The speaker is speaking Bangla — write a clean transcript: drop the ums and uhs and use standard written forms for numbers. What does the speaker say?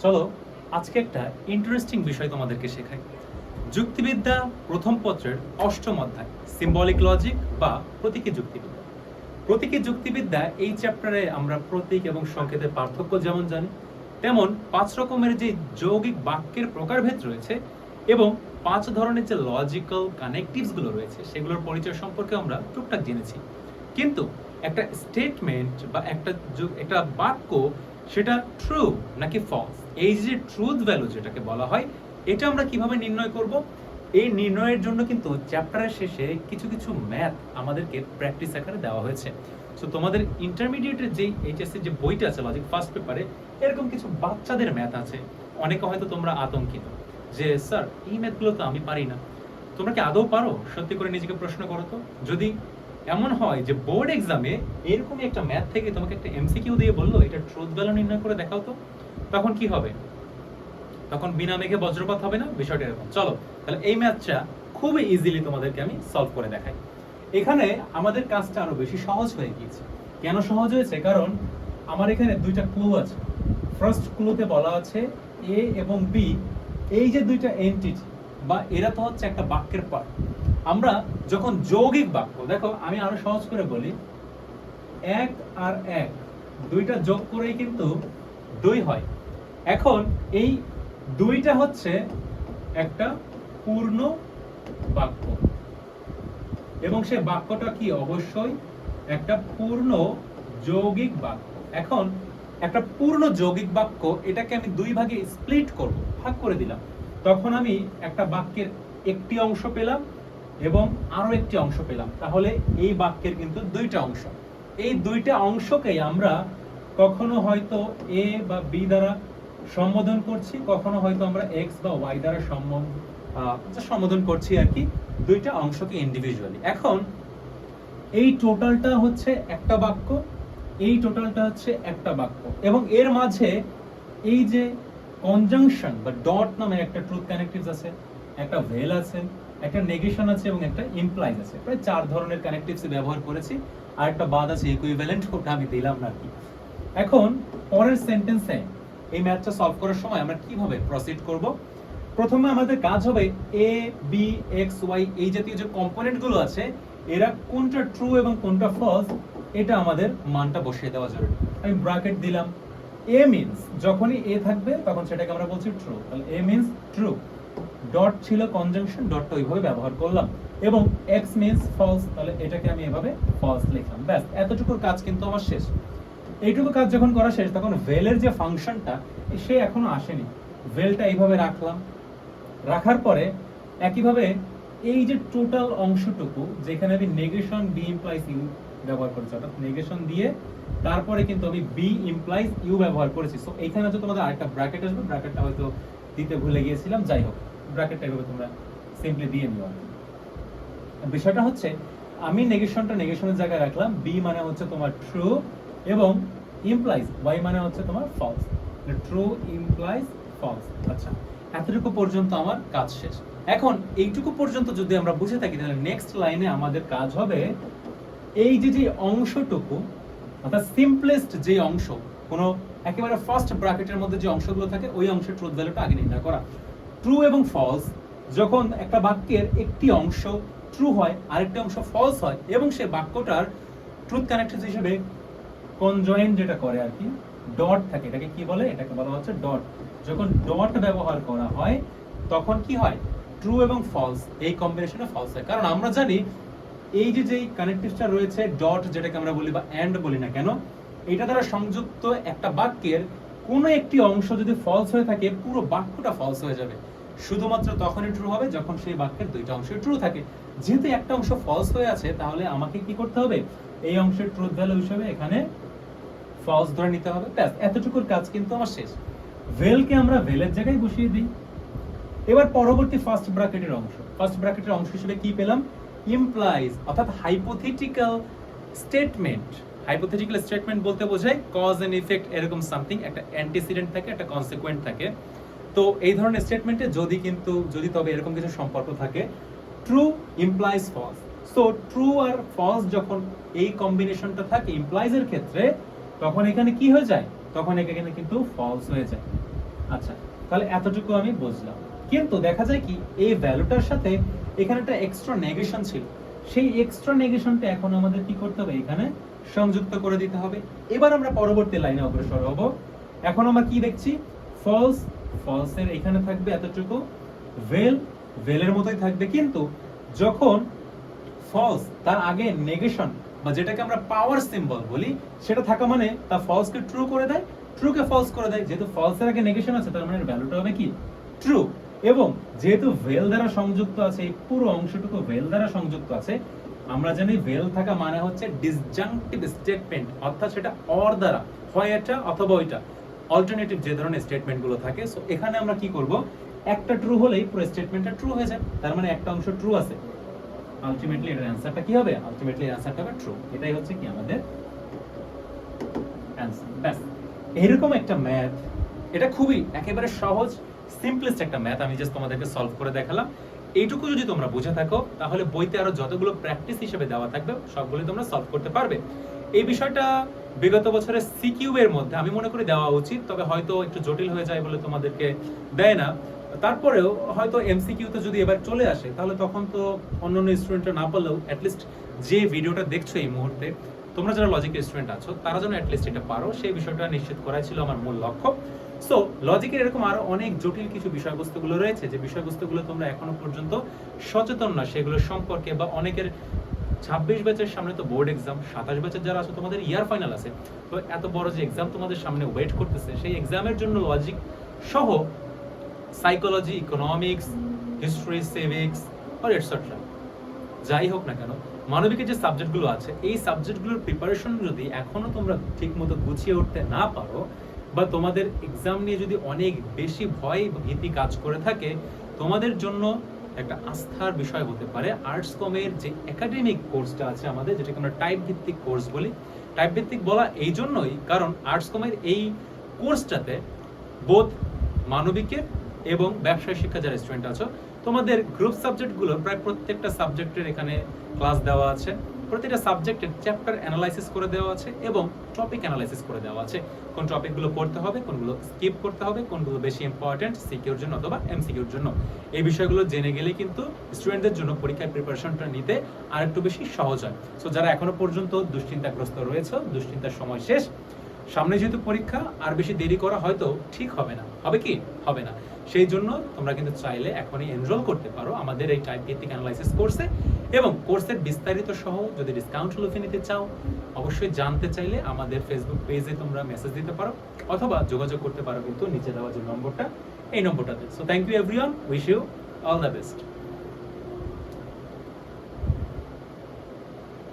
চলো আজকে একটা ইন্টারেস্টিং বিষয় তোমাদেরকে শেখাই। যুক্তিবিদ্যা প্রথম পত্রের অষ্টম অধ্যায় সিম্বলিক লজিক বা প্রতীকী যুক্তিবিদ্যা। প্রতীকী যুক্তিবিদ্যা এই চ্যাপ্টারে আমরা প্রতীক এবং সংকেতের পার্থক্য যেমন জানি, তেমন 5 রকমের যে যৌগিক বাক্যের প্রকারভেদ রয়েছে এবং 5 ধরনের যে লজিক্যাল কানেকটিভস গুলো রয়েছে সেগুলোর পরিচয় সম্পর্কে আমরা টুকটাক জেনেছি। কিন্তু একটা স্টেটমেন্ট বা একটা বাক্য সেটা ট্রু নাকি ফলস, এই যে ট্রুথ ভ্যালু যেটাকে বলা হয়, এটা আমরা কিভাবে নির্ণয় করব? এই নির্ণয়ের জন্য কিন্তু চ্যাপ্টারের শেষে কিছু কিছু ম্যাথ আমাদেরকে প্র্যাকটিস আকারে দেওয়া হয়েছে। সো তোমাদের ইন্টারমিডিয়েটের যে এইচএসসি যে বইটা আছে লজিক ফার্স্ট পেপারে, এরকম কিছু বাচ্চাদের ম্যাথ আছে। অনেকে হয়তো তোমরা আতঙ্কিত যে স্যার এই ম্যাথগুলো তো আমি পারি না। তোমরা কি আদৌ পারো? সত্যি করে নিজেকে প্রশ্ন করো তো। যদি এমন হয় যে বোর্ড এক্সামে এরকমই একটা ম্যাথ থেকে তোমাকে একটা এমসিকিউ দিয়ে বললো এটা ট্রুথ ভ্যালু নির্ণয় করে দেখাও তো, তখন কি হবে? তখন বিনা মেঘে বজ্রপাত হবে না? বিষয়টা এরকম। চলো তাহলে এই ম্যাথটা খুবই ইজিলি তোমাদেরকে আমি সলভ করে দেখাই। এখানে আমাদের কাজটা আরো বেশি সহজ হয়ে গিয়েছে। কেন সহজ হয়েছে? কারণ আমার এখানে দুইটা ক্লু আছে। ফার্স্ট ক্লুতে বলা আছে এ এবং বি, এই যে দুইটা এন্টিটি বা এরা তো হচ্ছে একটা বাক্যের পার্ট। আমরা যখন যৌগিক বাক্য, দেখো আমি আরো সহজ করে বলি, এক আর এক দুইটা যোগ করেই কিন্তু দুই হয়। এখন এই দুইটা হচ্ছে একটা পূর্ণ বাক্য এবং সেই বাক্যটা কি? অবশ্যই একটা পূর্ণ যৌগিক বাক্য। এখন একটা পূর্ণ যৌগিক বাক্য, এটাকে আমি দুই ভাগে স্প্লিট করব, ভাগ করে দিলাম, তখন আমি একটা বাক্যের একটি অংশ পেলাম এবং আরো একটি অংশ পেলাম। তাহলে এই বাক্যের কিন্তু দুইটা অংশ। এই দুইটা অংশকেই আমরা কখনো হয়তো এ বা বি দ্বারা সম্বোধন করছি, কখনো হয়তো আমরা এক্স বা ওয়াই দ্বারা সম্বোধন করছি আর কি, দুইটা অংশকে ইন্ডিভিজুয়ালি। এখন এই টোটালটা হচ্ছে একটা বাক্য, এই টোটালটা হচ্ছে একটা বাক্য, এবং এর মাঝে এই যে কনজাংশন বা ডট নামে একটা ট্রুথ কানেক্টিভস আছে, একটা ভেল আছে, একটা নেগেশন আছে এবং একটা ইমপ্লাইজ আছে। প্রায় 4 ধরনের কানেক্টিভস ব্যবহার করেছি, আর একটা বাদ আছে ইকুইভ্যালেন্ট, ওটা আমি দিলাম না কি। এখন পরের সেন্টেন্সে এই ম্যাথটা সলভ করার সময় আমরা কিভাবে প্রসিড করব? প্রথমে আমাদের কাজ হবে এ বি এক্স ওয়াই এই জাতীয় যে কম্পোনেন্ট গুলো আছে, এরা কোনটা ট্রু এবং কোনটা ফলস, এটা আমাদের মানটা বসিয়ে দেওয়া জরুরি। আমি ব্র্যাকেট দিলাম। এ মিন্স যখনই এ থাকবে তখন সেটাকে আমরা বলছি ট্রু, তাহলে এ মিন্স ট্রু। ডট ছিল কনজাংশন, ডটটা ওইভাবে ব্যবহার করলাম। এবং এক্স মিন্স ফলস, তাহলে এটাকে আমি এভাবে ফলস লিখলাম। ব্যাস, এতটুকুর কাজ কিন্তু আমার শেষ। এইটুকু কাজ যখন করা শেষ, তখন ভেলের যে ফাংশনটা সে এখনো আসেনি। ভেলটা এইভাবে রাখলাম, রাখার পরে একইভাবে এই যে টোটাল অংশটুকু যেখানে আমি নেগেশন বি ইমপ্লাইজ ইউ ব্যবহার করেছি, অর্থাৎ নেগেশন দিয়ে তারপরে কিন্তু আমি বি ইমপ্লাইজ ইউ ব্যবহার করেছি। সো এইখানে হচ্ছে তোমাদের আরেকটা ব্র্যাকেট আসবে, ব্র্যাকেটটা হয়তো দিতে ভুলে গিয়েছিলাম, যাই হোক ব্র্যাকেটটা এভাবে তোমরা সিম্পলি দিয়ে নিও। বিষয়টা হচ্ছে আমি নেগেশনের জায়গায় রাখলাম, বি মানে হচ্ছে তোমার ট্রু এবং ইমপ্লাইজ ওয়াই মানে হচ্ছে তোমার ফলস। True implies false. আচ্ছা, এতটুকু পর্যন্ত আমার কাজ শেষ। এখন এইটুকু পর্যন্ত যদি আমরা বুঝে থাকি, তাহলে নেক্সট লাইনে আমাদের কাজ হবে এই যে অংশটুকু, অর্থাৎ সিম্পলেস্ট যে অংশ, কোনো একেবারে ফার্স্ট ব্র্যাকেটের মধ্যে যে অংশগুলো থাকে ওই অংশের ট্রুথ ভ্যালুটা আগে নির্ণয় করা। ট্রু এবং ফলস, যখন একটা বাক্যের একটি অংশ ট্রু হয় আরেকটি অংশ ফলস হয় এবং সে বাক্যটার ট্রুথ কানেক্টিভ হিসেবে কনজয়েন্ট যেটা করে আর কি, ডট থাকে, এটাকে কি বলে? এটাকে বলা হচ্ছে ডট। যখন ডট ব্যবহার করা হয় তখন কি হয়? ট্রু এবং ফলস এই কম্বিনেশনে ফলস হয়। কারণ আমরা জানি এই যে কানেক্টিভটা রয়েছে ডট, যেটাকে আমরা বলি বা এন্ড বলি না কেন, এটা দ্বারা সংযুক্ত একটা বাক্যের কোনো একটি অংশ যদি ফলস হয়ে থাকে, পুরো বাক্যটা ফলস হয়ে যাবে। শুধুমাত্র তখনই ট্রু হবে যখন সেই বাক্যের দুইটা অংশ ট্রু থাকে। যেহেতু একটা অংশ ফলস হয়ে আছে, তাহলে আমাকে কি করতে হবে? এই অংশের ট্রুথ ভ্যালু হিসেবে এখানে ফলস ধরে নিতে হবে। ব্যাস, এতটুকুর কাজ কিন্তু আমার শেষ। ভেলকে আমরা ভেলের জায়গায় বসিয়ে দিই। এবার পরবর্তী ফার্স্ট ব্র্যাকেটের অংশ হিসেবে কি পেলাম? ইমপ্লাইজ, অর্থাৎ হাইপোথেটিক্যাল স্টেটমেন্ট। হাইপোথেটিক্যাল স্টেটমেন্ট বলতে বোঝায় কজ এন্ড ইফেক্ট, এরকম সামথিং, একটা অ্যান্টিসিডেন্ট থাকে, একটা কনসিকুয়েন্ট থাকে। তো এই ধরনের স্টেটমেন্টে যদি তবে এরকম কিছু সম্পর্ক থাকে, true implies false. So true আর ফলস যখন এই কম্বিনেশনটা থাকে ইমপ্লাইজের ক্ষেত্রে, তখন এখানে কি হয়ে যায়? তখন এখানে কিন্তু ফলস হয়ে যায়। আচ্ছা, তাহলে এতটুকু আমি বুঝলাম। কিন্তু দেখা যায় কি এই ভ্যালুটার সাথে এখানে একটা এক্সট্রা নেগেশন ছিল, সেই এক্সট্রা নেগেশনটা এখন আমাদের কি করতে হবে, এখানে সংযুক্ত করে দিতে হবে। এবার আমরা পরবর্তী লাইনে অগ্রসর হব। এখন আমরা কি দেখছি, ফলস, ফলসের এখানে থাকবে এতটুকু, ভেল, ভেলের মতোই থাকবে, কিন্তু যখন ফলস তার আগে নেগেশন বা যেটাকে আমরা পাওয়ার সিম্বল বলি সেটা থাকা মানে তা ফলসকে ট্রু করে দেয়, ট্রু কে ফলস করে দেয়। যেহেতু ফলস এর আগে নেগেশন আছে তার মানে ভ্যালুটা হবে কি, ট্রু। এবং যেহেতু ভেল দ্বারা সংযুক্ত আছে, এই পুরো অংশটুকু ভেল দ্বারা সংযুক্ত আছে, আমরা জানি ভেল থাকা মানে হচ্ছে ডিসজাংটিভ স্টেটমেন্ট, অর্থাৎ সেটা অর দ্বারা হয় এটা অথবা ওইটা, অল্টারনেটিভ যে ধরনের স্টেটমেন্ট গুলো থাকে। সো এখানে আমরা কি করব, একটা ট্রু হলেই পুরো স্টেটমেন্টটা ট্রু হয়ে যায়, তার মানে একটা অংশ ট্রু আছে। আলটিমেটলি এর অ্যানসারটা কি হবে, আলটিমেটলি অ্যানসারটা হবে ট্রু। এটাই হচ্ছে কি আমাদের অ্যানসার। ব্যাস, এরকম একটা ম্যাথ, এটা খুবই একেবারে সহজ সিম্পলেস্ট একটা ম্যাথ আমি জাস্ট তোমাদেরকে সলভ করে দেখালাম। এইটুকু যদি তোমরা বুঝে থাকো তাহলে বইতে আরো যতগুলো প্র্যাকটিস হিসেবে দেওয়া থাকবে সবগুলো তোমরা সলভ করতে পারবে। এই বিষয়টা বিগত বছরের সিকিউ এর মধ্যে আমি মনে করি দেওয়া উচিত, তবে হয়তো একটু জটিল হয়ে যায় বলে তোমাদেরকে দেয় না। তারপরেও হয়তো এমসিকিউ তে যদি এবার চলে আসে তাহলে তখন তো অন্যান্য স্টুডেন্টরা না পারলেও অ্যাটলিস্ট যে ভিডিওটা দেখছো এই মুহূর্তে তোমরা যারা লজিকের স্টুডেন্ট আছো তারা যেন অ্যাটলিস্ট এটা পারো, সেই বিষয়টা নিশ্চিত করাই ছিল আমার মূল লক্ষ্য। সো লজিকের এরকম আরো অনেক জটিল কিছু বিষয়বস্তুগুলো রয়েছে যে বিষয়বস্তুগুলো তোমরা এখনো পর্যন্ত সচেতন না সেগুলো সম্পর্কে, বা অনেকের 26 ব্যাচের সামনে তো বোর্ড এক্সাম, 27 ব্যাচের যারা আছে তোমাদের ইয়ার ফাইনাল আছে, তো এত বড় যে এক্সাম তোমাদের সামনে ওয়েট করতেছে সেই এক্সামের জন্য লজিক সহ সাইকোলজি, ইকোনমিক্স, হিস্ট্রি, সিভিক্স আর এটসেট্রা যাই হোক না কেন, মানবিকের যে সাবজেক্টগুলো আছে এই সাবজেক্টগুলোর প্রিপারেশন যদি এখনো তোমরা ঠিকমতো গুছিয়ে উঠতে না পারো, বা তোমাদের এক্সাম নিয়ে যদি অনেক বেশি ভয় ভীতি কাজ করে থাকে, তোমাদের জন্য একটা আস্থার বিষয় হতে পারে আর্টস কমের যে একাডেমিক কোর্সটা আছে আমাদের, যেটাকে আমরা টাইপ ভিত্তিক কোর্স বলি। টাইপ ভিত্তিক বলা এই জন্যই কারণ আর্টস কমের এই কোর্সটাতে বোধ মানবিকের এবং ব্যবসায় শিক্ষা যারা স্টুডেন্ট আছো তোমাদের গ্রুপ সাবজেক্টগুলো প্রায় প্রত্যেকটা সাবজেক্টের এখানে ক্লাস দেওয়া আছে, প্রতিটা সাবজেক্টের চ্যাপ্টার অ্যানালাইসিস করে দেওয়া আছে এবং টপিক অ্যানালাইসিস করে দেওয়া আছে, কোন টপিকগুলো পড়তে হবে, কোনগুলো স্কিপ করতে হবে, কোনগুলো বেশি ইম্পর্টেন্ট সিকিউর জন্য অথবা এমসিকিউর জন্য। এই বিষয়গুলো জেনে গেলে কিন্তু স্টুডেন্টদের জন্য পরীক্ষায় প্রিপারেশনটা নিতে আর একটু বেশি সহজ হয়। সো যারা এখনো পর্যন্ত দুশ্চিন্তাগ্রস্ত রয়েছে, দুশ্চিন্তার সময় শেষ, সামনে যেহেতু পরীক্ষা আর বেশি দেরি করা হয়তো ঠিক হবে না, হবে কি হবে না, সেই জন্য তোমরা কিন্তু চাইলে এখনই এনরোল করতে পারো আমাদের এই টাইপ ভিত্তিক অ্যানালাইসিস কোর্সে, এবং কোর্সের বিস্তারিত সহ যদি ডিসকাউন্ট লুফে নিতে চাও অবশ্যই জানতে চাইলে আমাদের ফেসবুক পেজে তোমরা মেসেজ দিতে পারো অথবা যোগাযোগ করতে পারো কিন্তু নিচে দেওয়া যে নম্বরটা এই নম্বরটাতে। So thank you everyone, wish you all the best.